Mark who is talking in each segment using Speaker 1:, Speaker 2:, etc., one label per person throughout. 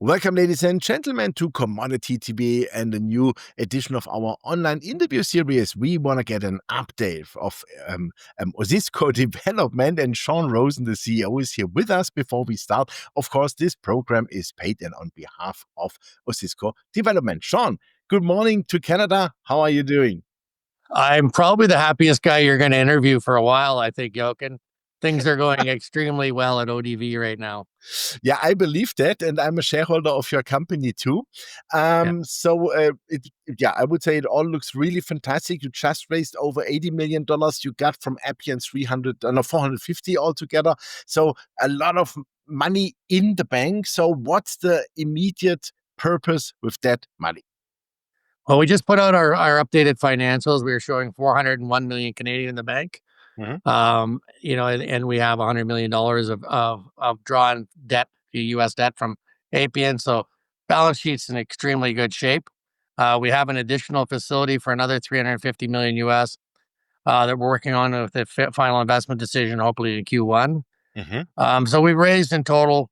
Speaker 1: Welcome, ladies and gentlemen, to Commodity TV and a new edition of our online interview series. We want to get an update of Osisko Development, and Rosen, the CEO, is here with us. Before we start, of course, this program is paid and on behalf of Osisko Development. Sean, good morning to Canada. How are you doing?
Speaker 2: I'm probably the happiest guy you're going to interview for a while, I think, Jochen. Things are going extremely well at ODV right now.
Speaker 1: Yeah, I believe that, and I'm a shareholder of your company too. I would say it all looks really fantastic. You just raised over $80 million. You got from Appian 450 altogether. So a lot of money in the bank. So what's the immediate purpose with that money?
Speaker 2: Well, we just put out our updated financials. We were showing 401 million Canadian in the bank. And we have $100 million of drawn debt, U.S. debt from Appian. So balance sheet's in extremely good shape. We have an additional facility for another 350 million US that we're working on with the final investment decision, hopefully in Q1. So we raised in total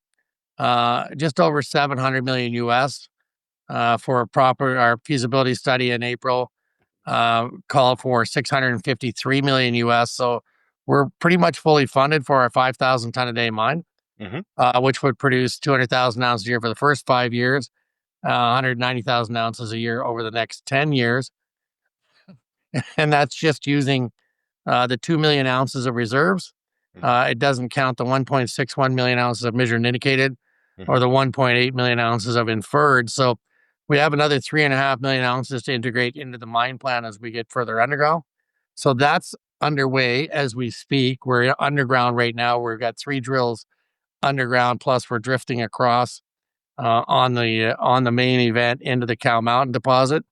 Speaker 2: just over 700 million US for our feasibility study in April. Called for 653 million US. So we're pretty much fully funded for our 5,000 ton a day mine, which would produce 200,000 ounces a year for the first 5 years, 190,000 ounces a year over the next 10 years. And that's just using the 2 million ounces of reserves. It doesn't count the 1.61 million ounces of measured and indicated or the 1.8 million ounces of inferred. So we have another 3.5 million ounces to integrate into the mine plan as we get further underground. So that's underway as we speak. We're underground right now. We've got 3 drills underground, plus we're drifting across on the main event into the Cow Mountain deposit.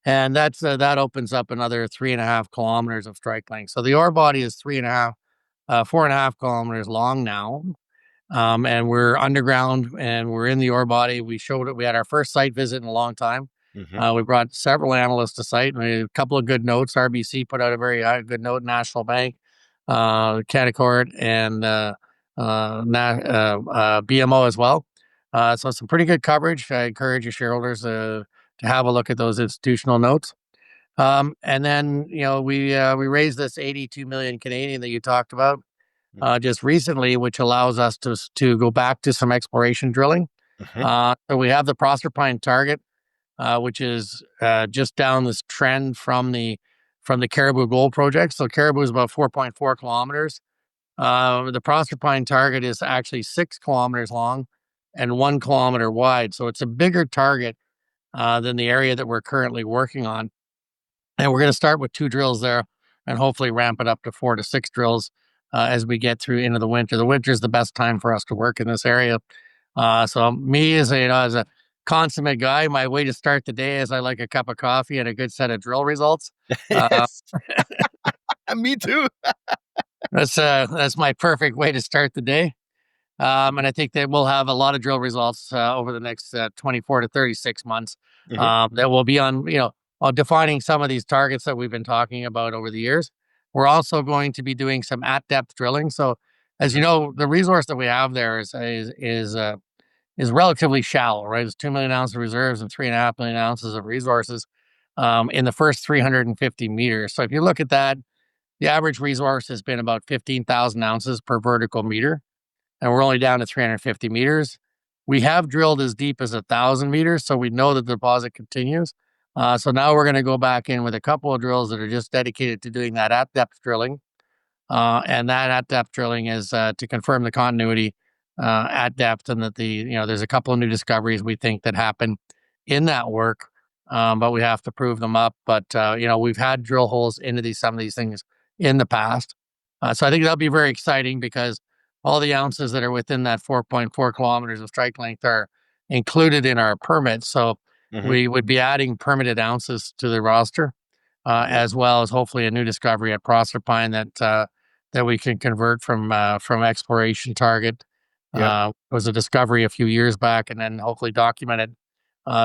Speaker 2: And that opens up another 3.5 kilometers of strike length. So the ore body is 4.5 kilometers long now. And we're underground and we're in the ore body. We showed it. We had our first site visit in a long time. We brought several analysts to site. We had a couple of good notes. RBC put out a very good note. National Bank, Canaccord, and BMO as well. So some pretty good coverage. I encourage your shareholders to have a look at those institutional notes. And then we raised this 82 million Canadian that you talked about. Just recently, which allows us to go back to some exploration drilling. So we have the Proserpine target, which is just down this trend from the Cariboo gold project. So Cariboo is about 4.4 kilometers. The Proserpine target is actually 6 kilometers long and 1 kilometer wide. So it's a bigger target than the area that we're currently working on. And we're going to start with 2 drills there and hopefully ramp it up to 4 to 6 drills as we get through into the winter. The winter is the best time for us to work in this area. So me as a consummate guy, my way to start the day is I like a cup of coffee and a good set of drill results.
Speaker 1: Yes. Me too.
Speaker 2: That's my perfect way to start the day. And I think that we'll have a lot of drill results over the next 24 to 36 months that will be on defining some of these targets that we've been talking about over the years. We're also going to be doing some at-depth drilling. So, as you know, the resource that we have there is relatively shallow, right? It's 2 million ounces of reserves and 3.5 million ounces of resources in the first 350 meters. So, if you look at that, the average resource has been about 15,000 ounces per vertical meter, and we're only down to 350 meters. We have drilled as deep as 1,000 meters, so we know that the deposit continues. So now we're going to go back in with a couple of drills that are just dedicated to doing that at-depth drilling. And that at-depth drilling is to confirm the continuity at depth, and that there's a couple of new discoveries we think that happen in that work, but we have to prove them up. But, we've had drill holes into some of these things in the past. So I think that'll be very exciting because all the ounces that are within that 4.4 kilometers of strike length are included in our permit. So we would be adding permitted ounces to the roster, as well as hopefully a new discovery at Proserpine that we can convert from exploration target. It was a discovery a few years back, and then hopefully documented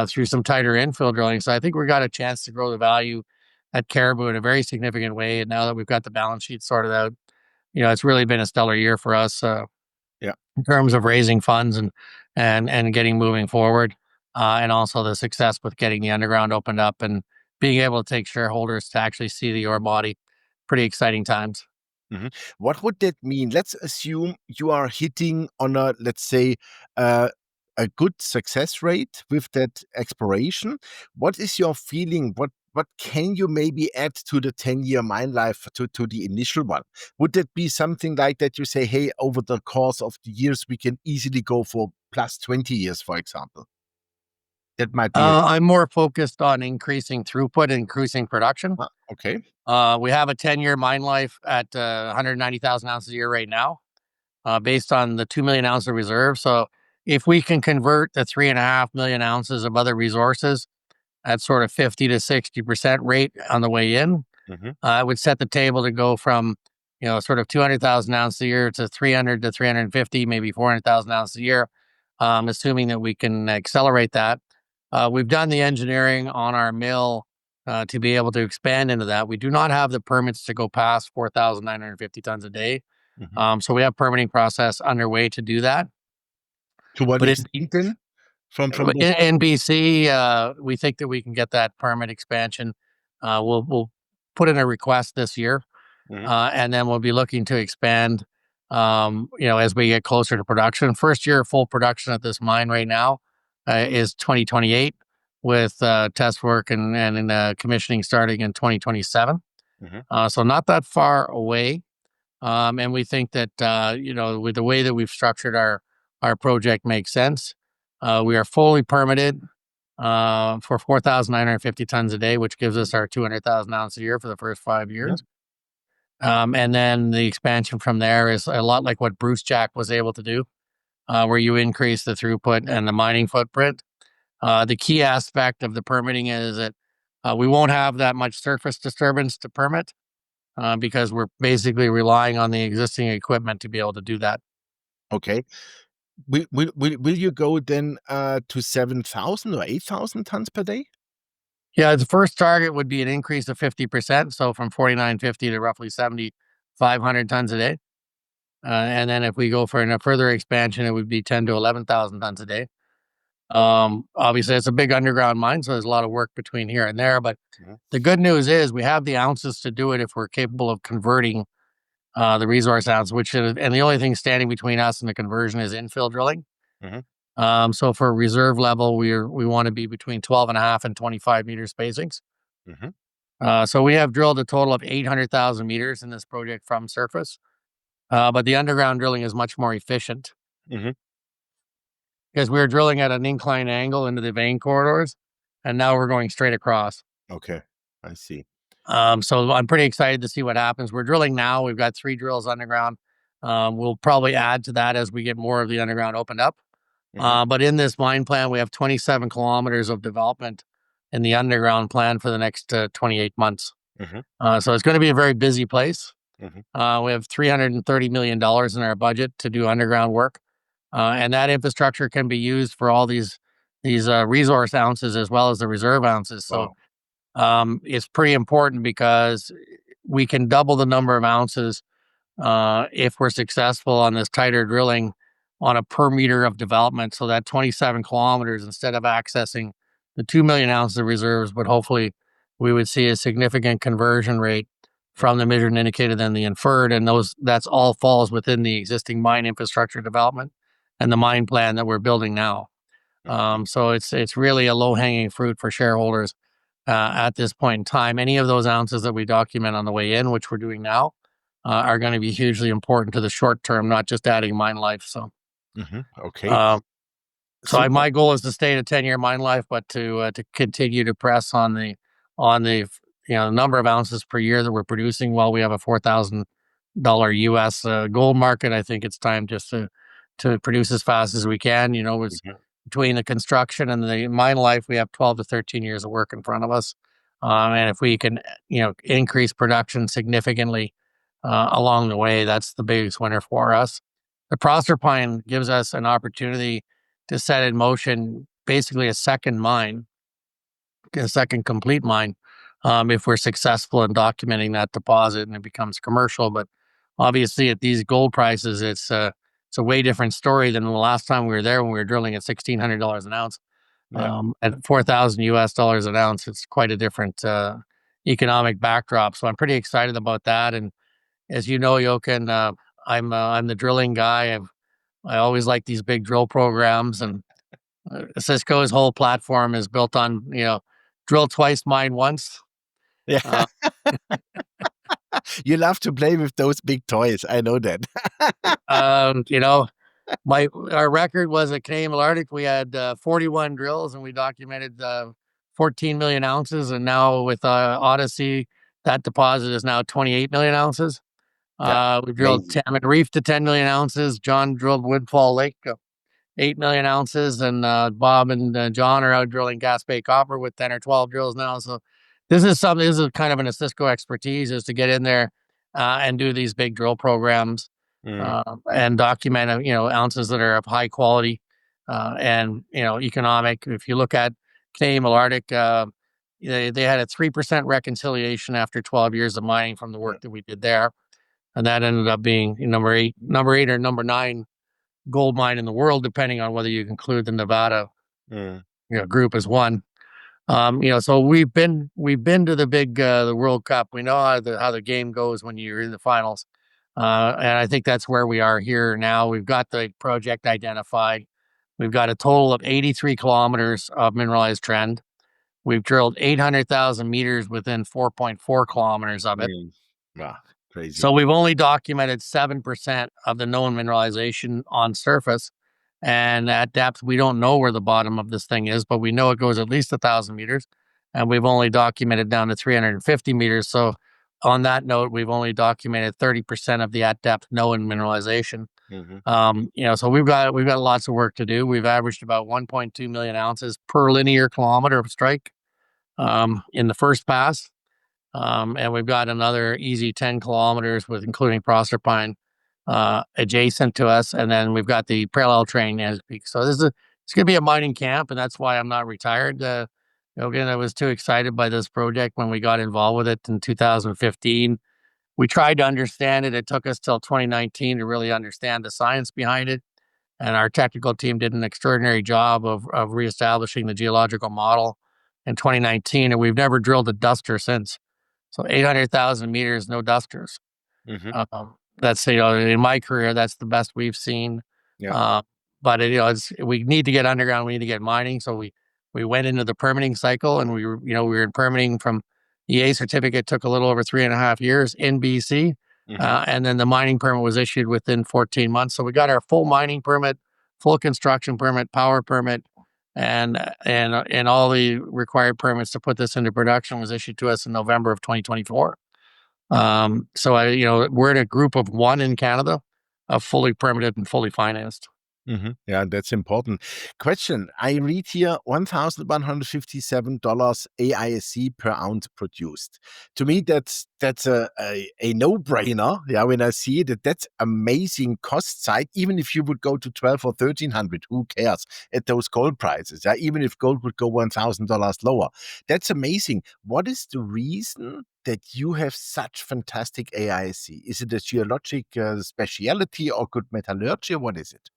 Speaker 2: through some tighter infill drilling. So I think we got a chance to grow the value at Cariboo in a very significant way. And now that we've got the balance sheet sorted out, it's really been a stellar year for us. In terms of raising funds and and getting moving forward, and also the success with getting the underground opened up and being able to take shareholders to actually see the ore body. Pretty exciting times.
Speaker 1: What would that mean? Let's assume you are hitting on a, let's say, uh, a good success rate with that exploration. What is your feeling? What can you maybe add to the 10-year mine life, to the initial one? Would that be something like that you say, hey, over the course of the years, we can easily go for plus 20 years, for example? That might be
Speaker 2: I'm more focused on increasing throughput and increasing production.
Speaker 1: okay.
Speaker 2: We have a 10-year mine life at 190,000 ounces a year right now, based on the 2 million ounce of reserve. So if we can convert the 3.5 million ounces of other resources at sort of 50 to 60% rate on the way in,
Speaker 1: Mhm.
Speaker 2: it would set the table to go from, sort of 200,000 ounces a year to 300 to 350, maybe 400,000 ounces a year, assuming that we can accelerate that. We've done the engineering on our mill to be able to expand into that. We do not have the permits to go past 4,950 tons a day.
Speaker 1: Mhm.
Speaker 2: So we have permitting process underway to do that.
Speaker 1: To what
Speaker 2: But
Speaker 1: extent then? From the
Speaker 2: in BC, we think that we can get that permit expansion. We'll put in a request this year,
Speaker 1: Mhm.
Speaker 2: and then we'll be looking to expand. As we get closer to production. First year of full production at this mine right now is 2028, with test work and commissioning starting in 2027.
Speaker 1: Mhm.
Speaker 2: So not that far away. And we think that with the way that we've structured our project makes sense. We are fully permitted for 4,950 tons a day, which gives us our 200,000 ounces a year for the first 5 years. And then the expansion from there is a lot like what Bruce Jack was able to do, where you increase the throughput and the mining footprint. The key aspect of the permitting is that we won't have that much surface disturbance to permit, because we're basically relying on the existing equipment to be able to do that.
Speaker 1: Okay. Will you go then to 7,000 or 8,000 tons per day?
Speaker 2: Yeah, the first target would be an increase of 50%, so from 4,950 to roughly 7,500 tons a day. And then if we go for a further expansion, it would be 10 to 11,000 tons a day. Obviously, it's a big underground mine, so there's a lot of work between here and there. But
Speaker 1: Mhm.
Speaker 2: the good news is we have the ounces to do it if we're capable of converting the resource ounce, and the only thing standing between us and the conversion is infill drilling.
Speaker 1: Mhm.
Speaker 2: So for reserve level, we want to be between 12.5 and 25-meter spacings.
Speaker 1: Mhm.
Speaker 2: So we have drilled a total of 800,000 meters in this project from surface, but the underground drilling is much more efficient
Speaker 1: Mhm.
Speaker 2: because we're drilling at an inclined angle into the vein corridors, and now we're going straight across.
Speaker 1: Okay, I see.
Speaker 2: So I'm pretty excited to see what happens. We're drilling now. We've got 3 drills underground. We'll probably add to that as we get more of the underground opened up.
Speaker 1: Mhm.
Speaker 2: But in this mine plan, we have 27 kilometers of development in the underground plan for the next 28 months.
Speaker 1: Mhm.
Speaker 2: So it's going to be a very busy place.
Speaker 1: Mhm.
Speaker 2: We have $330 million in our budget to do underground work. And that infrastructure can be used for all these resource ounces as well as the reserve ounces. So
Speaker 1: Wow.
Speaker 2: it's pretty important because we can double the number of ounces if we're successful on this tighter drilling on a per meter of development. So that 27 kilometers, instead of accessing the 2 million ounces of reserves, but hopefully we would see a significant conversion rate from the measured and indicated and the inferred. And that's all falls within the existing mine infrastructure development and the mine plan that we're building now.
Speaker 1: Mhm.
Speaker 2: So it's really a low hanging fruit for shareholders at this point in time. Any of those ounces that we document on the way in, which we're doing now, are going to be hugely important to the short term, not just adding mine life.
Speaker 1: Mhm. Okay.
Speaker 2: Um,
Speaker 1: Super.
Speaker 2: my goal is to stay at a 10-year mine life, but to continue to press on the number of ounces per year that we're producing while we have a $4,000 US gold market. I think it's time just to produce as fast as we can. It's
Speaker 1: Mhm.
Speaker 2: between the construction and the mine life, we have 12 to 13 years of work in front of us. And if we can, increase production significantly along the way, that's the biggest winner for us. The Proserpine gives us an opportunity to set in motion basically a second complete mine, if we're successful in documenting that deposit and it becomes commercial. But obviously, at these gold prices, it's a way different story than the last time we were there when we were drilling at $1,600 an ounce.
Speaker 1: Yeah.
Speaker 2: At 4,000 US dollars an ounce, it's quite a different economic backdrop. So I'm pretty excited about that. And as you know, Jochen, I'm the drilling guy. I always like these big drill programs, and Osisko's whole platform is built on drill twice, mine once.
Speaker 1: Yeah.
Speaker 2: Uh,
Speaker 1: You love to play with those big toys. I know that.
Speaker 2: you know, our record was at Canadian Malartic. We had 41 drills, and we documented 14 million ounces. And now with Odyssey, that deposit is now 28 million ounces.
Speaker 1: Yeah.
Speaker 2: We drilled
Speaker 1: Amazing.
Speaker 2: Reef to 10 million ounces. John drilled Woodfall Lake 8 million ounces, and Bob and John are out drilling Gaspé Copper with 10 or 12 drills now. So this is kind of an Osisko expertise, is to get in there and do these big drill programs and document ounces that are of high quality and economic. If you look at Canadian Malartic, they had a 3% reconciliation after 12 years of mining from the work that we did there, and that ended up being number eight or number 9 gold mine in the world, depending on whether you include the Nevada group as one. So we've been to the big the World Cup. We know how the game goes when you're in the finals, and I think that's where we are here now. We've got the project identified. We've got a total of 83 kilometers of mineralized trend. We've drilled 800,000 meters within 4.4 kilometers of it.
Speaker 1: Wow, crazy.
Speaker 2: So we've only documented 7% of the known mineralization on surface. And at depth, we don't know where the bottom of this thing is, but we know it goes at least 1,000 meters. And we've only documented down to 350 meters. So on that note, we've only documented 30% of the at depth known mineralization. So we've got lots of work to do. We've averaged about 1.2 million ounces per linear kilometer of strike in the first pass. And we've got another easy 10 kilometers with including Proserpine adjacent to us. And then we've got the parallel train as peak. So it's going to be a mining camp, and that's why I'm not retired. Again, I was too excited by this project when we got involved with it in 2015. We tried to understand it. It took us till 2019 to really understand the science behind it. And our technical team did an extraordinary job of reestablishing the geological model in 2019. And we've never drilled a duster since. So 800,000 meters, no dusters. That's in my career, that's the best we've seen.
Speaker 1: Yeah.
Speaker 2: But we need to get underground. We need to get mining. So we went into the permitting cycle, and we were in permitting from the A certificate. Took a little over 3.5 years in BC, and then the mining permit was issued within 14 months. So we got our full mining permit, full construction permit, power permit, and all the required permits to put this into production was issued to us in November of 2024. So we're in a group of 1 in Canada of fully permitted and fully financed.
Speaker 1: Yeah, that's important. Question. I read here $1,157 AISC per ounce produced. To me, that's a no-brainer. Yeah, when I see it, that's amazing cost side. Even if you would go to 12 or 1,300, who cares at those gold prices? Yeah, even if gold would go $1,000 lower, that's amazing. What is the reason that you have such fantastic AISC? Is it a geologic speciality or good metallurgy? What is it?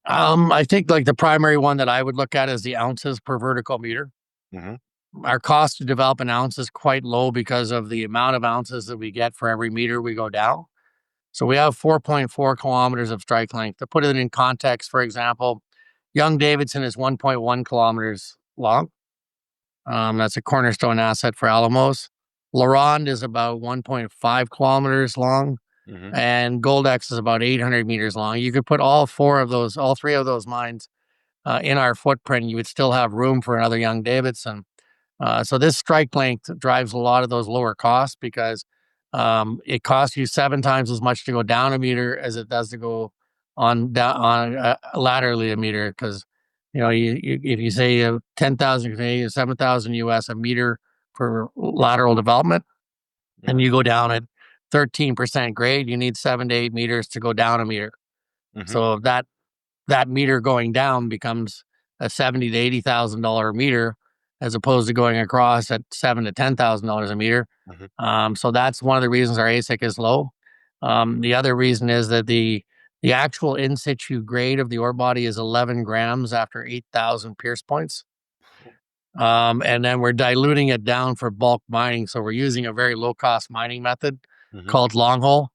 Speaker 2: I think like the primary one that I would look at is the ounces per vertical meter. Our cost to develop an ounce is quite low because of the amount of ounces that we get for every meter we go down. So we have 4.4 kilometers of strike length. To put it in context, for example, Young-Davidson is 1.1 kilometers long. That's a cornerstone asset for Alamos. LaRonde is about 1.5 kilometers long. And Goldex is about 800 meters long. You could put all 3 of those mines in our footprint. You would still have room for another Young-Davidson. So this strike length drives a lot of those lower costs because it costs you 7 times as much to go down a meter as it does to go on laterally a meter. Because if you say 10,000 Canadian, 7,000 US a meter for lateral development, and you go down at 13% grade, you need 7 to 8 meters to go down a meter. So that meter going down becomes a $70,000 to $80,000 meter, as opposed to going across at $7,000 to $10,000 a meter. So that's one of the reasons our AISC is low. The other reason is that the The actual in situ grade of the ore body is 11 grams after 8,000 pierce points. And then we're diluting it down for bulk mining. So we're using a very low cost mining method called long hole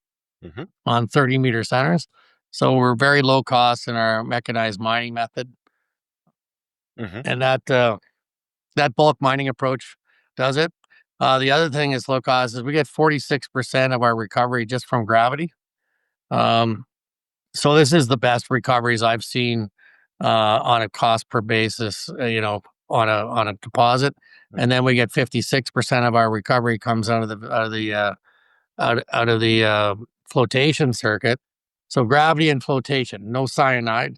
Speaker 2: on 30-meter centers. So we're very low cost in our mechanized mining method. And that bulk mining approach does it. The other thing is low cost is we get 46% of our recovery just from gravity. So this is the best recoveries I've seen on a cost per basis, on a deposit. And then we get 56% of our recovery comes out of the flotation circuit. So gravity and flotation, no cyanide.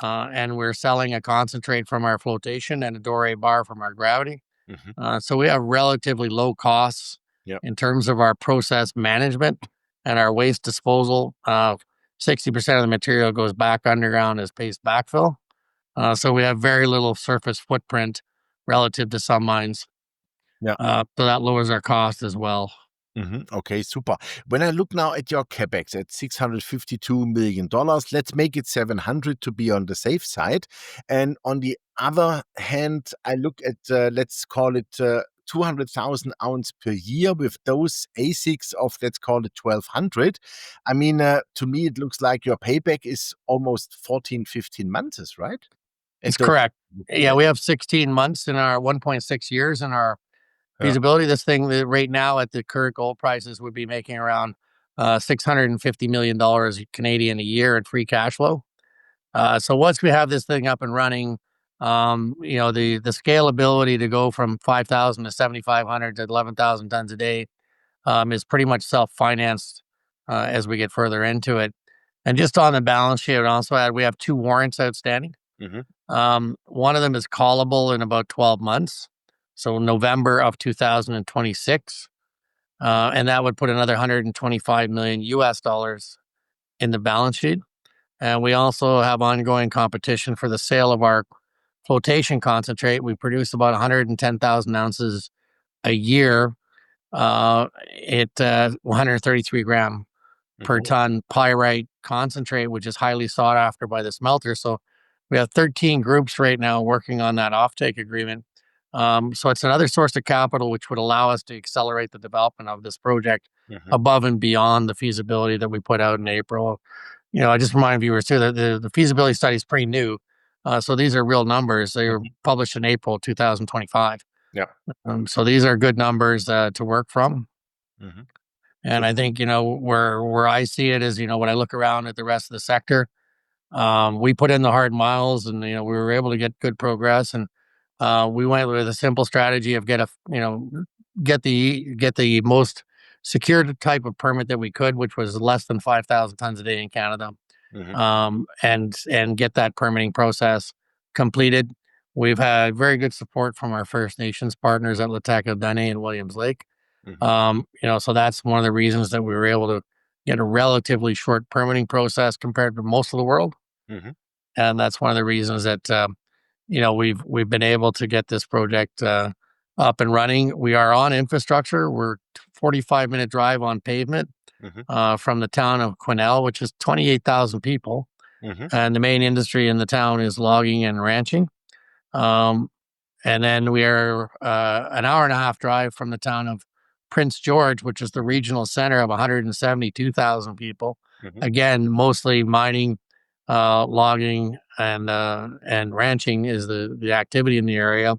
Speaker 2: And we're selling a concentrate from our flotation and a doré bar from our gravity. So we have relatively low costs in terms of our process management and our waste disposal. 60% of the material goes back underground as paste backfill. So we have very little surface footprint relative to some mines. So that lowers our cost as well.
Speaker 1: Okay, super. When I look now at your capex at $652 million, let's make it 700 to be on the safe side. And on the other hand, I look at, let's call it 200,000 ounce per year with those ASICs of, let's call it 1,200. I mean, to me, it looks like your payback is almost 14, 15 months, right?
Speaker 2: It's correct. Yeah, we have 16 months in our 1.6 years in our feasibility. This thing right now at the current gold prices would be making around $650 million Canadian a year in free cash flow. So once we have this thing up and running, the scalability to go from 5,000 to 7,500 to 11,000 tons a day is pretty much self-financed as we get further into it. And just on the balance sheet, I also add we have 2 warrants outstanding. One of them is callable in about 12 months. So November of 2026. And that would put another $125 million US dollars in the balance sheet. And we also have ongoing competition for the sale of our flotation concentrate. We produce about 110,000 ounces a year at 133 gram per ton pyrite concentrate, which is highly sought after by the smelter. So we have 13 groups right now working on that offtake agreement. So it's another source of capital which would allow us to accelerate the development of this project above and beyond the feasibility that we put out in April. I just remind viewers too that the feasibility study is pretty new. So these are real numbers. They were published in April 2025. So these are good numbers to work from. And I think, where I see it is, when I look around at the rest of the sector, we put in the hard miles and, we were able to get good progress. And we went with a simple strategy of get the most secured type of permit that we could, which was less than 5,000 tons a day in Canada, and get that permitting process completed. We've had very good support from our First Nations partners at Lataka Dene and Williams Lake. So that's one of the reasons that we were able to get a relatively short permitting process compared to most of the world. And that's one of the reasons that we've been able to get this project up and running. We are on infrastructure. We're 45-minute drive on pavement from the town of Quesnel, which is 28,000 people. And the main industry in the town is logging and ranching. And then we are an hour and a half drive from the town of Prince George, which is the regional center of 172,000 people. Again, mostly mining, logging, and ranching is the activity in the area.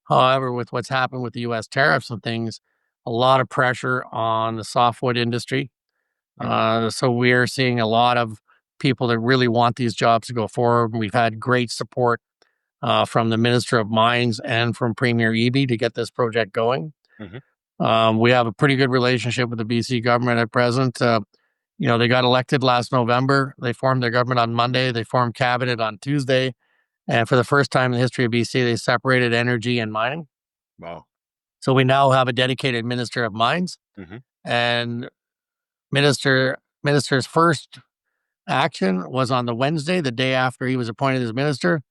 Speaker 2: However, with what's happened with the U.S. tariffs and things, a lot of pressure on the softwood industry. So we are seeing a lot of people that really want these jobs to go forward. We've had great support from the Minister of Mines and from Premier Eby to get this project going. We have a pretty good relationship with the BC government at present. They got elected last November. They formed their government on Monday. They formed cabinet on Tuesday. And for the first time in the history of BC, they separated energy and mining.
Speaker 1: Wow.
Speaker 2: So we now have a dedicated Minister of Mines. And Minister's first action was on the Wednesday, the day after he was appointed as minister.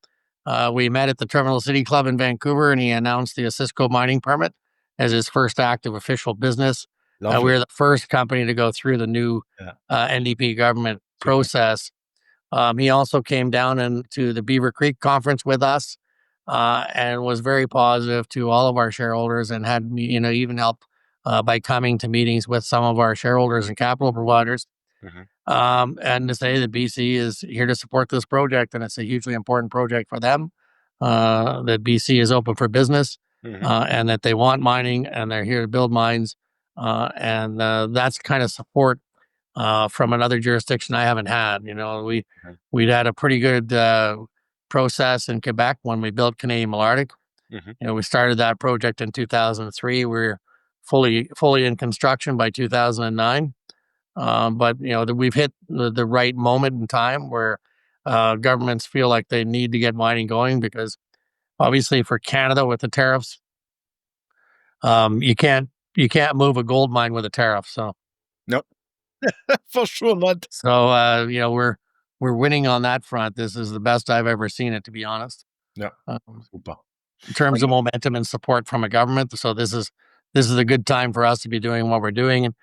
Speaker 2: We met at the Terminal City Club in Vancouver, and he announced the Osisko mining permit as his first act of official business. We were the first company to go through the new NDP government process. He also came down to the Beaver Creek conference with us, and was very positive to all of our shareholders, and had even helped by coming to meetings with some of our shareholders and capital providers. And to say that BC is here to support this project, and it's a hugely important project for them. That BC is open for business, and that they want mining, and they're here to build mines, and that's kind of support from another jurisdiction I haven't had. We'd had a pretty good process in Quebec when we built Canadian Malartic. We started that project in 2003. We're fully in construction by 2009. But we've hit the right moment in time where governments feel like they need to get mining going, because obviously for Canada with the tariffs, you can't move a gold mine with a tariff. So
Speaker 1: no, for sure not.
Speaker 2: So we're winning on that front. This is the best I've ever seen it, to be honest.
Speaker 1: Yeah, super.
Speaker 2: In terms of momentum and support from a government, so this is a good time for us to be doing what we're doing. And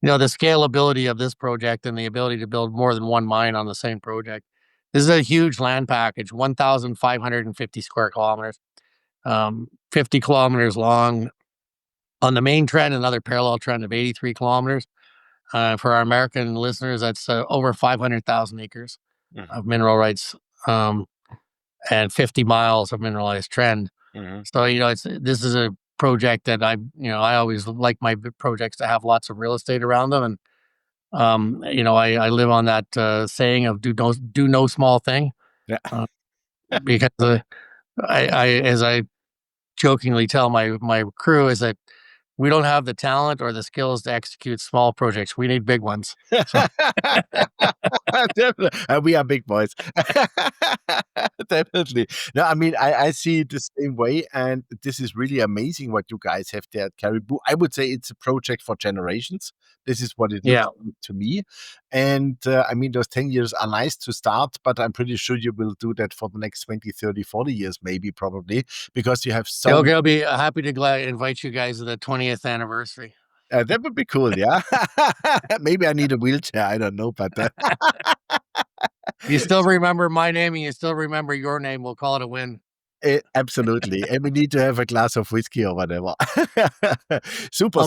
Speaker 2: the scalability of this project and the ability to build more than one mine on the same project. This is a huge land package, 1,550 square kilometers, 50 kilometers long on the main trend, another parallel trend of 83 kilometers. For our American listeners, that's over 500,000 acres of mineral rights, and 50 miles of mineralized trend. So this is a project that I always like my projects to have lots of real estate around them, and I live on that saying of do no small thing.
Speaker 1: Yeah.
Speaker 2: Because I as I jokingly tell my crew is that we don't have the talent or the skills to execute small projects. We need big ones. So.
Speaker 1: Definitely. We are big boys. Definitely. No, I mean, I see it the same way. And this is really amazing what you guys have there at Cariboo. I would say it's a project for generations. This is what it looks like to me. And I mean, those 10 years are nice to start, but I'm pretty sure you will do that for the next 20, 30, 40 years, maybe, probably, because you have so.
Speaker 2: I'll be happy to invite you guys to the 20th anniversary.
Speaker 1: That would be cool, yeah. Maybe I need a wheelchair. I don't know, but
Speaker 2: you still remember my name and you still remember your name. We'll call it a win.
Speaker 1: Absolutely, and we need to have a glass of whiskey or whatever. Super.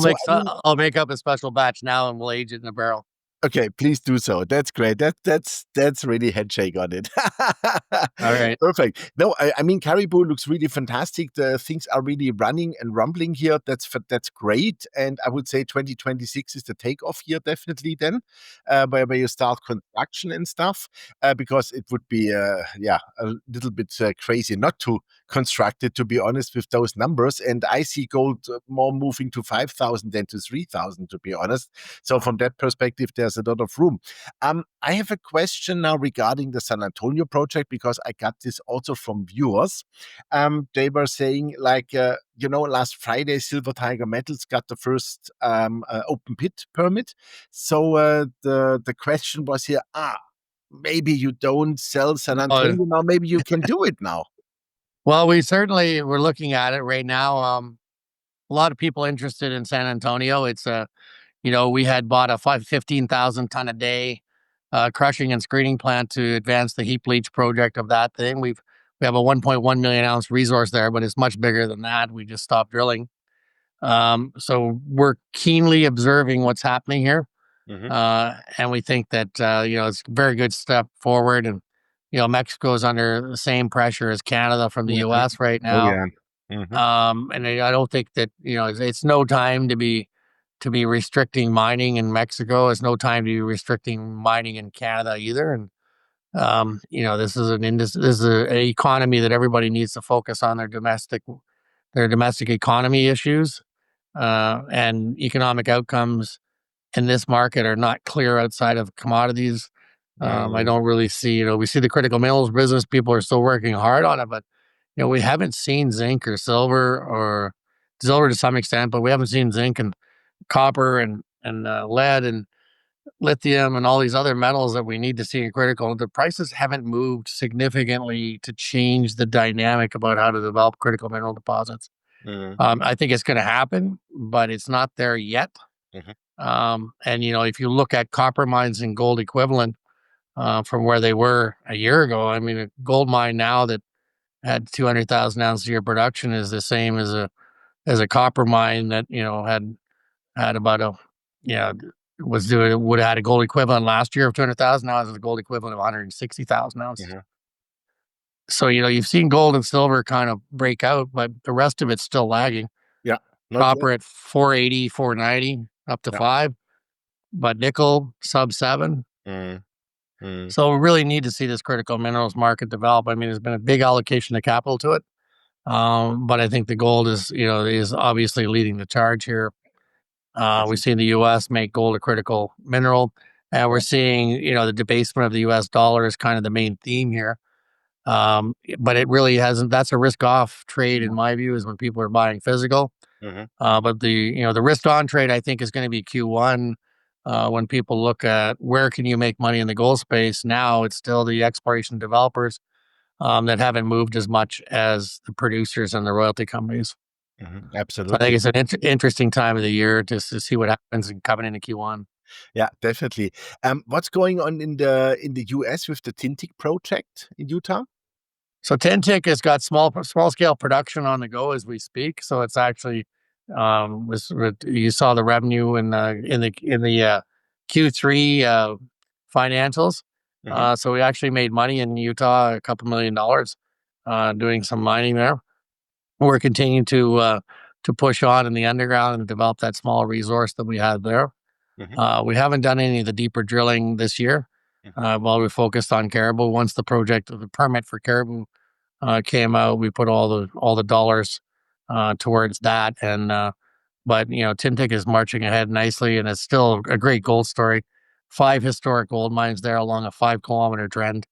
Speaker 2: I'll make up a special batch now, and we'll age it in a barrel.
Speaker 1: Okay, please do so. That's great. That's really handshake on it.
Speaker 2: All right.
Speaker 1: Perfect. No, I mean, Cariboo looks really fantastic. The things are really running and rumbling here. That's great. And I would say 2026 is the takeoff year, definitely then, where you start construction and stuff, because it would be, a little bit crazy not to construct it, to be honest, with those numbers. And I see gold more moving to 5,000 than to 3,000, to be honest. So from that perspective, there's a lot of room. I have a question now regarding the San Antonio project, because I got this also from viewers. They were saying, like, last Friday, Silver Tiger Metals got the first open pit permit. So the question was here, maybe you don't sell San Antonio now, maybe you can do it now.
Speaker 2: Well, we're looking at it right now. A lot of people interested in San Antonio. It's we had bought a 15,000 ton a day crushing and screening plant to advance the heap leach project of that thing. We have a 1.1 million ounce resource there, but it's much bigger than that. We just stopped drilling. So we're keenly observing what's happening here. And we think that, it's a very good step forward. And, Mexico is under the same pressure as Canada from the US right now. And I don't think that, it's no time to be restricting mining in Mexico. It's no time to be restricting mining in Canada either. And, this is an economy that everybody needs to focus on their domestic economy issues, and economic outcomes in this market are not clear outside of commodities. I don't really see, we see the critical minerals business. People are still working hard on it, but, we haven't seen zinc or silver to some extent, but we haven't seen zinc and copper and lead and lithium and all these other metals that we need to see in critical. The prices haven't moved significantly to change the dynamic about how to develop critical mineral deposits. I think it's going to happen, but it's not there yet. And, if you look at copper mines and gold equivalent, from where they were a year ago. I mean, a gold mine now that had 200,000 ounces a year production is the same as a copper mine that had about would have had a gold equivalent last year of 200,000. Now it's a gold equivalent of 160,000 ounces. So you've seen gold and silver kind of break out, but the rest of it's still lagging.
Speaker 1: Yeah,
Speaker 2: Copper at 480, 490, up to 5, but nickel sub 7. So we really need to see this critical minerals market develop. I mean, there's been a big allocation of capital to it, but I think the gold is obviously leading the charge here. We've seen the U.S. make gold a critical mineral, and we're seeing the debasement of the U.S. dollar is kind of the main theme here. But it really hasn't. That's a risk-off trade in my view, is when people are buying physical. But the risk-on trade, I think, is going to be Q1. When people look at where can you make money in the gold space, now it's still the exploration developers that haven't moved as much as the producers and the royalty companies.
Speaker 1: Absolutely.
Speaker 2: So I think it's an interesting time of the year just to see what happens coming into Q1.
Speaker 1: Yeah, definitely. What's going on in the US with the Tintic project in Utah?
Speaker 2: So Tintic has got small scale production on the go as we speak. So it's actually you saw the revenue in the Q3 financials. So we actually made money in Utah, a couple $1 million, doing some mining there. We're continuing to push on in the underground and develop that small resource that we had there. We haven't done any of the deeper drilling this year while we focused on Cariboo. Once the permit for Cariboo came out, we put all the dollars towards that. But Tintic is marching ahead nicely, and it's still a great gold story. 5 historic gold mines there along a 5-kilometer trend,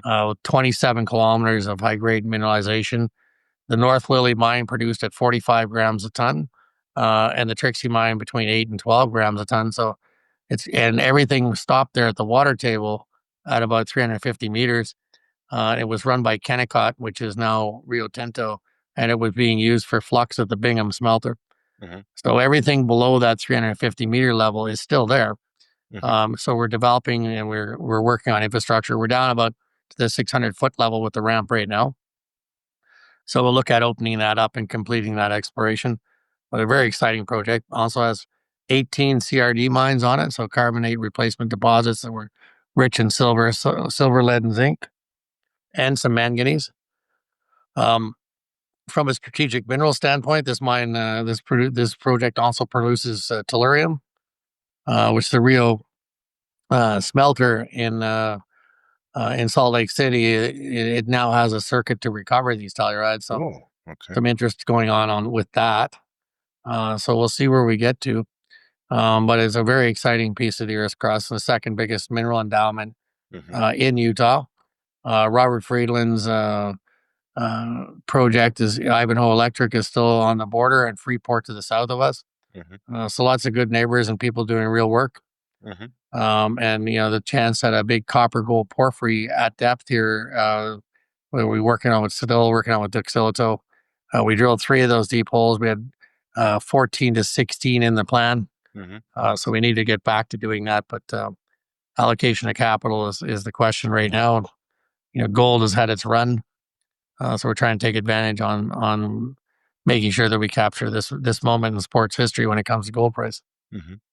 Speaker 2: with 27 kilometers of high grade mineralization. The North Lily mine produced at 45 grams a ton, and the Trixie mine between 8 and 12 grams a ton. So and everything stopped there at the water table at about 350 meters. It was run by Kennecott, which is now Rio Tinto, and it was being used for flux at the Bingham smelter. So everything below that 350 meter level is still there. So we're developing and we're working on infrastructure. We're down about to the 600-foot level with the ramp right now. So we'll look at opening that up and completing that exploration. But a very exciting project. Also has 18 CRD mines on it, so carbonate replacement deposits that were rich in silver, lead, and zinc, and some manganese. From a strategic mineral standpoint, this project also produces tellurium, which the Rio smelter in Salt Lake City, it now has a circuit to recover these tellurides. So some interest going on with that. So we'll see where we get to. But it's a very exciting piece of the Earth's crust, the second biggest mineral endowment in Utah. Robert Friedland's project is Ivanhoe Electric is still on the border, and Freeport to the south of us. So lots of good neighbors and people doing real work. And the chance at a big copper gold porphyry at depth here, we're working on with Duxilito. We drilled 3 of those deep holes. We had 14 to 16 in the plan. So we need to get back to doing that. But allocation of capital is the question right now. Gold has had its run. So we're trying to take advantage on making sure that we capture this moment in sports history when it comes to gold price.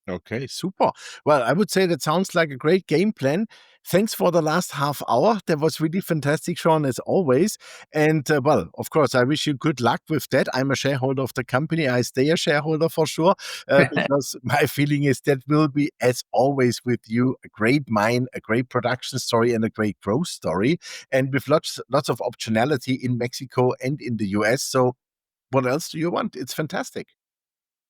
Speaker 1: Okay, super. Well, I would say that sounds like a great game plan. Thanks for the last half hour. That was really fantastic, Sean, as always. And well, of course, I wish you good luck with that. I'm a shareholder of the company. I stay a shareholder for sure, because my feeling is that will be, as always with you, a great mine, a great production story, and a great growth story. And with lots of optionality in Mexico and in the US. So what else do you want? It's fantastic.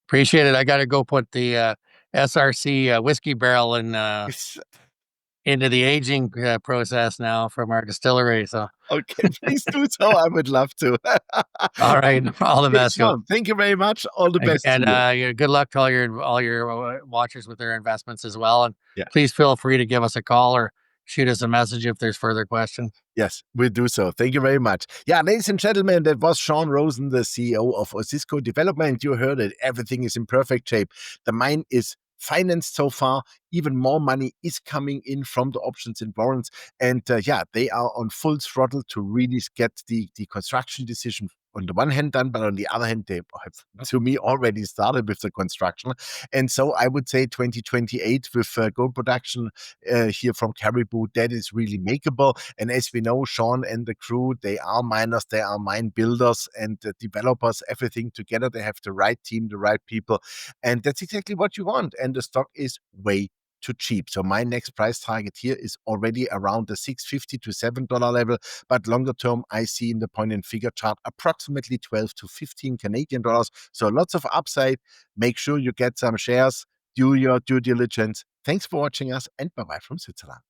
Speaker 2: Appreciate it. I got to go put the SRC whiskey barrel into the aging process now from our distillery. So
Speaker 1: okay, please do so. I would love to.
Speaker 2: All right, all the best.
Speaker 1: Sean, thank you very much. All the best.
Speaker 2: And good luck to all your watchers with their investments as well. And please feel free to give us a call or shoot us a message if there's further questions.
Speaker 1: Yes, we'll do so. Thank you very much. Yeah, ladies and gentlemen, that was Sean Rosen, the CEO of Osisko Development. You heard it. Everything is in perfect shape. The mine is financed so far. Even more money is coming in from the options and warrants. And they are on full throttle to really get the construction decision on the one hand done, but on the other hand, they have, to me, already started with the construction. And so I would say 2028 with gold production here from Cariboo, that is really makeable. And as we know, Sean and the crew, they are miners, they are mine builders and developers, everything together. They have the right team, the right people. And that's exactly what you want. And the stock is way too cheap. So my next price target here is already around the $6.50 to $7 level. But longer term, I see in the point and figure chart approximately 12 to 15 Canadian dollars. So lots of upside. Make sure you get some shares. Do your due diligence. Thanks for watching us, and bye-bye from Switzerland.